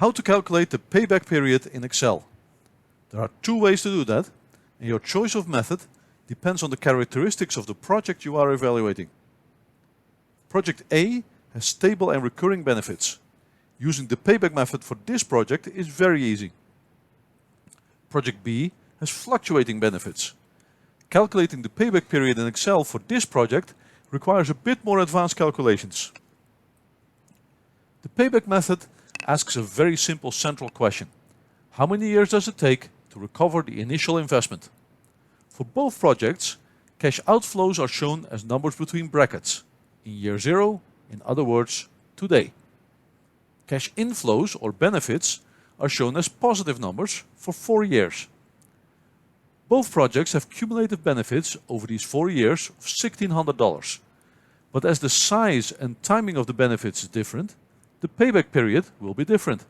How to calculate the payback period in Excel. There are two ways to do that, and your choice of method depends on the characteristics of the project you are evaluating. Project A has stable and recurring benefits. Using the payback method for this project is very easy. Project B has fluctuating benefits. Calculating the payback period in Excel for this project requires a bit more advanced calculations. The payback method asks a very simple central question. How many years does it take to recover the initial investment? For both projects, cash outflows are shown as numbers between brackets. In year 0, in other words, today. Cash inflows or benefits are shown as positive numbers for 4 years. Both projects have cumulative benefits over these 4 years of $1,600. But as the size and timing of the benefits is different, the payback period will be different.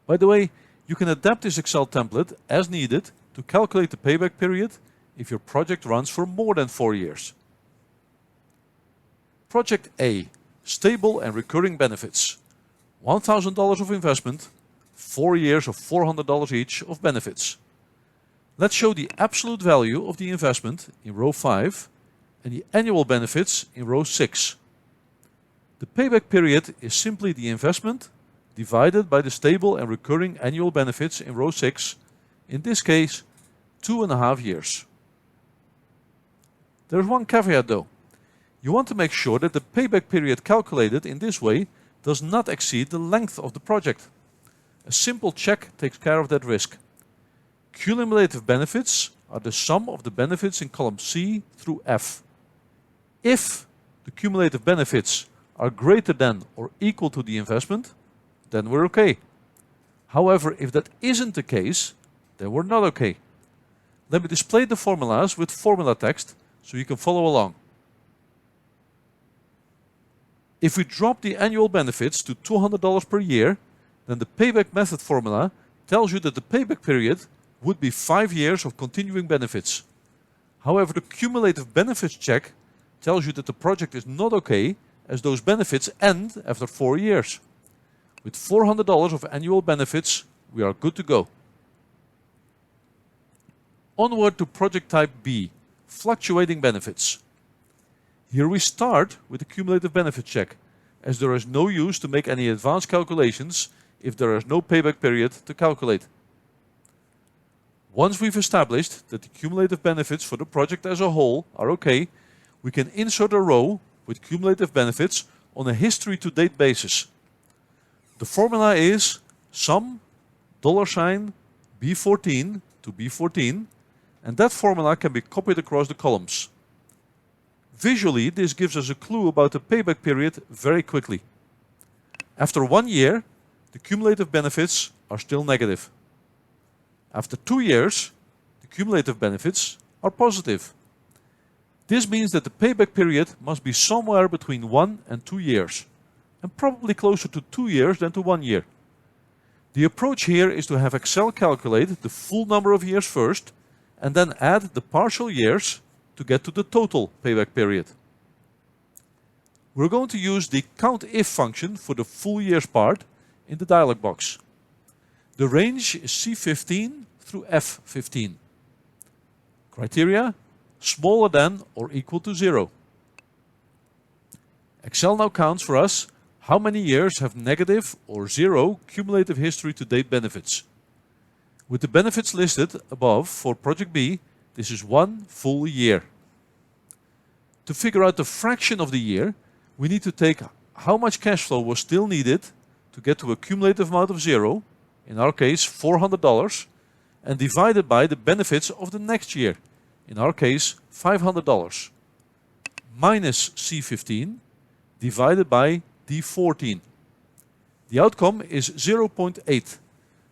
By the way, you can adapt this Excel template as needed to calculate the payback period if your project runs for more than 4 years. Project A, stable and recurring benefits. $1,000 of investment, 4 years of $400 each of benefits. Let's show the absolute value of the investment in row 5 and the annual benefits in row 6. The payback period is simply the investment divided by the stable and recurring annual benefits in row 6, in this case 2.5 years. There is one caveat though. You want to make sure that the payback period calculated in this way does not exceed the length of the project. A simple check takes care of that risk. Cumulative benefits are the sum of the benefits in column C through F. If the cumulative benefits are greater than or equal to the investment, then we're okay. However, if that isn't the case, then we're not okay. Let me display the formulas with formula text so you can follow along. If we drop the annual benefits to $200 per year, then the payback method formula tells you that the payback period would be 5 years of continuing benefits. However, the cumulative benefits check tells you that the project is not okay as those benefits end after 4 years. With $400 of annual benefits, we are good to go. Onward to project type B, fluctuating benefits. Here we start with the cumulative benefit check, as there is no use to make any advanced calculations if there is no payback period to calculate. Once we've established that the cumulative benefits for the project as a whole are okay, we can insert a row with cumulative benefits on a history-to-date basis. The formula is sum $B14 to B14, and that formula can be copied across the columns. Visually, this gives us a clue about the payback period very quickly. After 1 year, the cumulative benefits are still negative. After 2 years, the cumulative benefits are positive. This means that the payback period must be somewhere between 1 and 2 years, and probably closer to 2 years than to 1 year. The approach here is to have Excel calculate the full number of years first, and then add the partial years to get to the total payback period. We're going to use the COUNTIF function for the full years part in the dialog box. The range is C15 through F15. Criteria: smaller than or equal to 0. Excel now counts for us how many years have negative or 0 cumulative history to date benefits. With the benefits listed above for project B, this is 1 full year. To figure out the fraction of the year, we need to take how much cash flow was still needed to get to a cumulative amount of 0, in our case $400, and divide it by the benefits of the next year, in our case $500, minus C15 divided by D14. The outcome is 0.8.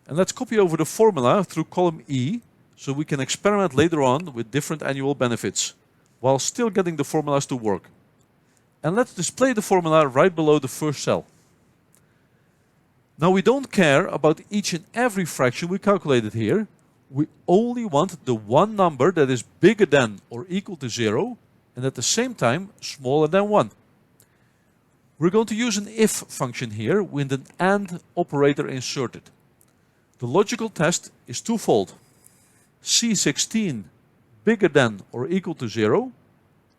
And let's copy over the formula through column E so we can experiment later on with different annual benefits while still getting the formulas to work. And let's display the formula right below the first cell. Now we don't care about each and every fraction we calculated here. We only want the one number that is bigger than or equal to 0 and at the same time smaller than 1. We're going to use an if function here with an AND operator inserted. The logical test is twofold. C16 bigger than or equal to 0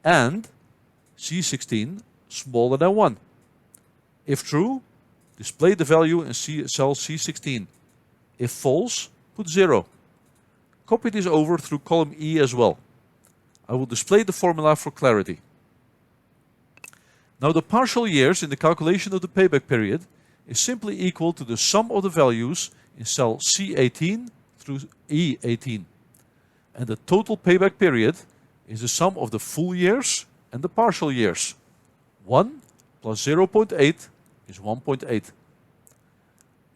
and C16 smaller than 1. If true, display the value in cell C16. If false, put 0. Copy this over through column E as well. I will display the formula for clarity. Now the partial years in the calculation of the payback period is simply equal to the sum of the values in cell C18 through E18. And the total payback period is the sum of the full years and the partial years. 1 plus 0.8 is 1.8.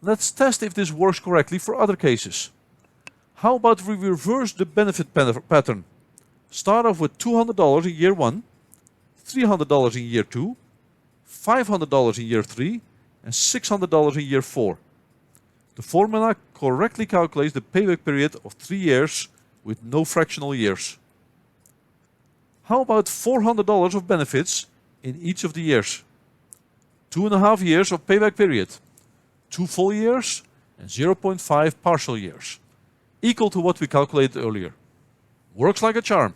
Let's test if this works correctly for other cases. How about we reverse the benefit pattern? Start off with $200 in year 1, $300 in year 2, $500 in year 3, and $600 in year 4. The formula correctly calculates the payback period of 3 years with no fractional years. How about $400 of benefits in each of the years? 2.5 years of payback period, 2 full years, and 0.5 partial years, equal to what we calculated earlier. Works like a charm.